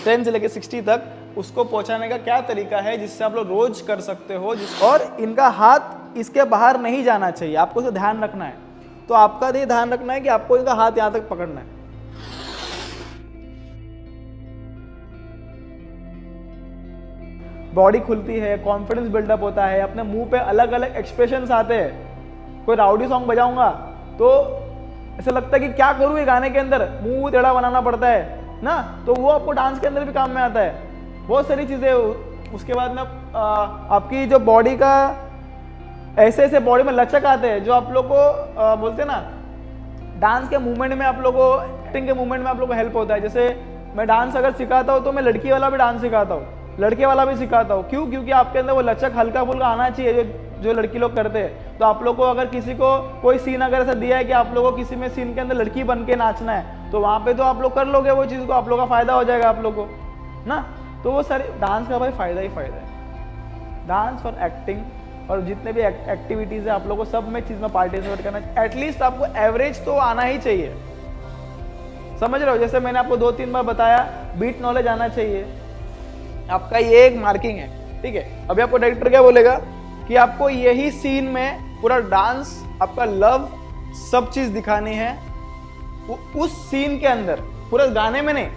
10 से लेकर 60 तक, उसको पहुंचाने का क्या तरीका है जिससे आप लोग रोज कर सकते हो। और इनका हाथ इसके बाहर नहीं जाना चाहिए, आपको इसे ध्यान रखना है। तो आपका ये ध्यान रखना है कि आपको इनका हाथ यहाँ तक पकड़ना है। बॉडी खुलती है, कॉन्फिडेंस बिल्डअप होता है, अपने मुंह पे अलग अलग एक्सप्रेशंस आते हैं। कोई राउडी सॉन्ग बजाऊंगा तो ऐसा लगता है कि क्या करूं ये गाने के अंदर, मुंह टेढ़ा बनाना पड़ता है ना, तो वो आपको डांस के अंदर भी काम में आता है। बहुत सारी चीजें। उसके बाद में आपकी जो बॉडी का ऐसे ऐसे बॉडी में लचक आते हैं जो आप लोग को बोलते हैं ना, डांस के मूवमेंट में आप लोग को, एक्टिंग के मूवमेंट में आप लोग को हेल्प होता है। जैसे मैं डांस अगर सिखाता हूँ तो मैं लड़की वाला भी डांस सिखाता हूँ, लड़के वाला भी सिखाता हूँ। क्यों? क्योंकि आपके अंदर वो लचक हल्का फुल्का आना चाहिए जो लड़की लोग करते हैं। तो आप लोग को अगर किसी को कोई सीन अगर ऐसा दिया है कि आप लोगों को किसी में सीन के अंदर लड़की बन के नाचना है, तो वहाँ पे तो आप लोग कर लोगे वो चीज़ को, आप लोग का फायदा हो जाएगा आप लोग को ना। तो वो सारे डांस का भाई फायदा ही फायदा है। डांस और एक्टिंग और जितने भी एक्टिविटीज़ है आप लोग को सब में चीज़ में पार्टिसिपेट करना है। एटलीस्ट आपको एवरेज तो आना ही चाहिए, समझ रहे हो। जैसे मैंने आपको 2-3 बार बताया, बीट नॉलेज आना चाहिए आपका, ये एक मार्किंग है, ठीक है। अभी आपको डायरेक्टर क्या बोलेगा कि आपको यही सीन में पूरा डांस, आपका लव, सब चीज दिखानी है उस सीन के अंदर, पूरा गाने में नहीं।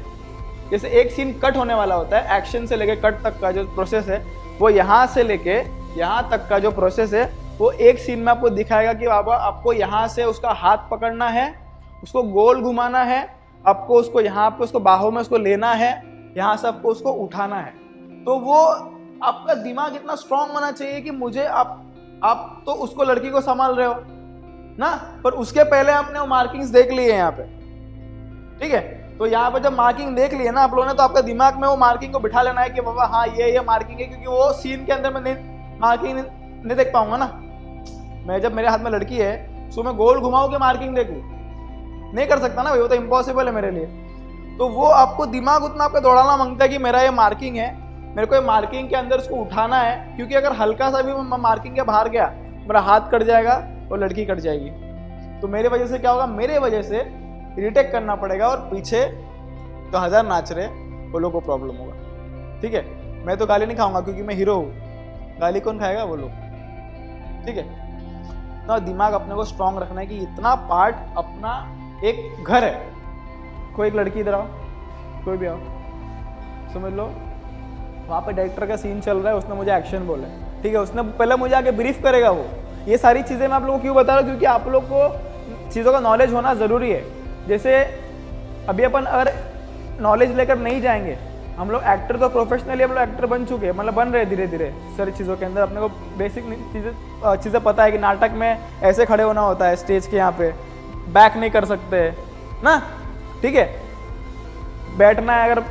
जैसे एक सीन कट होने वाला होता है, एक्शन से लेके कट तक का जो प्रोसेस है, वो यहाँ से लेके यहाँ तक का जो प्रोसेस है, वो एक सीन में आपको दिखाएगा कि बाबा आपको यहाँ से उसका हाथ पकड़ना है, उसको गोल घुमाना है, आपको उसको यहाँ पे उसको बाहों में उसको लेना है, यहाँ से आपको उसको उठाना है। तो वो आपका दिमाग इतना स्ट्रांग होना चाहिए कि मुझे आप तो उसको लड़की को संभाल रहे हो ना, पर उसके पहले आपने वो मार्किंग्स देख लिए यहाँ पे, ठीक है। तो यहाँ पे जब मार्किंग देख लिए ना आप लोगों ने, तो आपका दिमाग में वो मार्किंग को बिठा लेना है कि बाबा हाँ ये मार्किंग है, क्योंकि वो सीन के अंदर मैं मार्किंग नहीं देख पाऊंगा ना। मैं जब मेरे हाथ में लड़की है उसको मैं गोल घुमाऊं के मार्किंग देखूं, नहीं कर सकता ना भाई, वो तो इम्पॉसिबल है मेरे लिए। तो वो आपको दिमाग उतना आपको दौड़ाना मांगता है कि मेरा ये मार्किंग है, मेरे को ये मार्किंग के अंदर उसको उठाना है, क्योंकि अगर हल्का सा भी मैं मार्किंग के बाहर गया, मेरा हाथ कट जाएगा और लड़की कट जाएगी। तो मेरे वजह से क्या होगा, मेरे वजह से रिटेक करना पड़ेगा, और पीछे तो 1000 नाच रहे वो लोग को प्रॉब्लम होगा, ठीक है। मैं तो गाली नहीं खाऊंगा क्योंकि मैं हीरो हूँ, गाली कौन खाएगा, वो लोग, ठीक है। तो दिमाग अपने को स्ट्रांग रखना है कि इतना पार्ट अपना एक घर है। कोई एक लड़की इधर आओ, कोई भी आओ, समझ लो वहाँ पे डायरेक्टर का सीन चल रहा है, उसने मुझे एक्शन बोला है, ठीक है। उसने पहले मुझे आके ब्रीफ करेगा वो। ये सारी चीज़ें मैं आप लोगों को क्यों बता रहा हूँ, क्योंकि आप लोग को चीज़ों का नॉलेज होना ज़रूरी है। जैसे अभी अपन अगर नॉलेज लेकर नहीं जाएंगे, हम लोग एक्टर तो प्रोफेशनली हम लोग एक्टर बन चुके हैं, मतलब बन रहे धीरे धीरे सारी चीज़ों के अंदर। अपने को बेसिक चीज़ें पता है कि नाटक में ऐसे खड़े होना होता है स्टेज के यहाँ पे, बैक नहीं कर सकते ना, ठीक है। बैठना है, अगर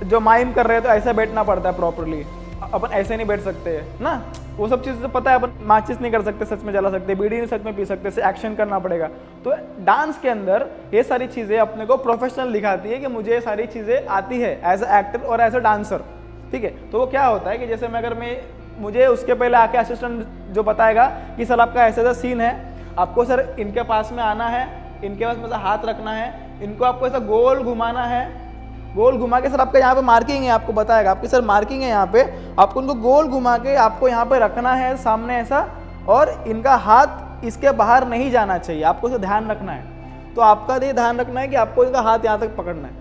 जो माइम कर रहे हैं तो ऐसा बैठना पड़ता है प्रॉपरली, अपन ऐसे नहीं बैठ सकते ना, वो सब चीज़ें पता है। अपन माचिस नहीं कर सकते, सच में जला सकते, बीड़ी नहीं सच में पी सकते, एक्शन करना पड़ेगा। तो डांस के अंदर ये सारी चीज़ें अपने को प्रोफेशनल दिखाती है कि मुझे ये सारी चीज़ें आती है एज अ एक्टर और एज अ डांसर, ठीक है। तो वो क्या होता है कि जैसे मैं अगर मुझे उसके पहले आके असिस्टेंट जो बताएगा कि सर आपका ऐसा ऐसा सीन है, आपको सर इनके पास में आना है, इनके पास मतलब हाथ रखना है, इनको आपको ऐसा गोल घुमाना है, गोल घुमा के सर आपका यहाँ पे मार्किंग है, आपको बताएगा आपकी सर मार्किंग है यहाँ पे, आपको उनको गोल घुमा के आपको यहाँ पे रखना है सामने ऐसा, और इनका हाथ इसके बाहर नहीं जाना चाहिए, आपको इसे ध्यान रखना है। तो आपका ये ध्यान रखना है कि आपको इनका हाथ यहाँ तक पकड़ना है।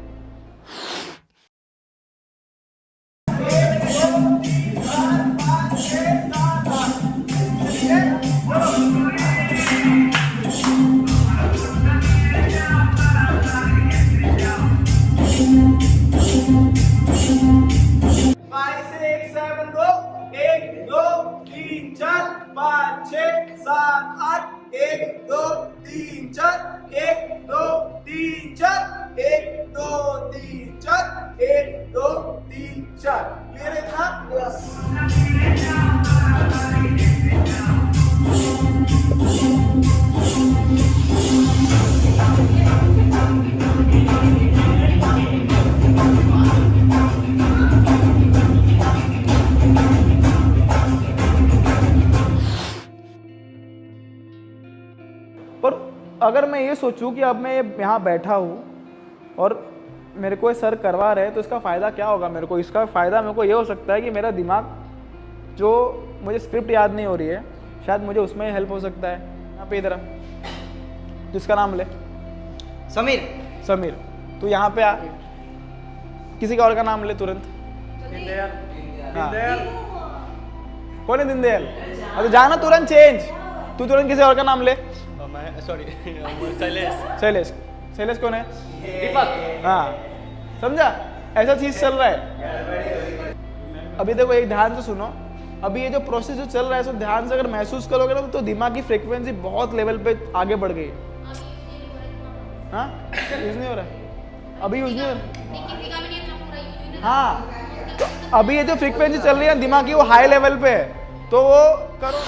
पर अगर मैं ये सोचूं कि अब मैं यहाँ बैठा हूँ और मेरे को ये सर करवा रहे हैं तो इसका फ़ायदा क्या होगा मेरे को? इसका फ़ायदा मेरे को ये हो सकता है कि मेरा दिमाग जो मुझे स्क्रिप्ट याद नहीं हो रही है शायद मुझे उसमें हेल्प हो सकता है। यहाँ पे इधर जिसका नाम ले समीर। समीर, तू यहाँ पे आ, किसी का और का नाम ले तुरंत। हाँ। कौन है दीनदयाल? अरे जाना तुरंत चेंज, तू तुरंत किसी और का नाम ले। सॉरी शैलेश। शैलेश, शैलेश कौन है? दीपक। हाँ, समझा? ऐसा चीज चल रहा है। अभी देखो एक ध्यान से सुनो, अभी ये जो प्रोसेस जो चल रहा है सो ध्यान से अगर महसूस करोगे ना तो दिमाग की फ्रीक्वेंसी बहुत लेवल पे आगे बढ़ गई है। हाँ, यूज नहीं हो रहा है अभी, यूज नहीं हो रहा। हाँ, तो अभी ये जो फ्रीक्वेंसी चल रही है दिमाग की वो हाई लेवल पे है, तो वो करो।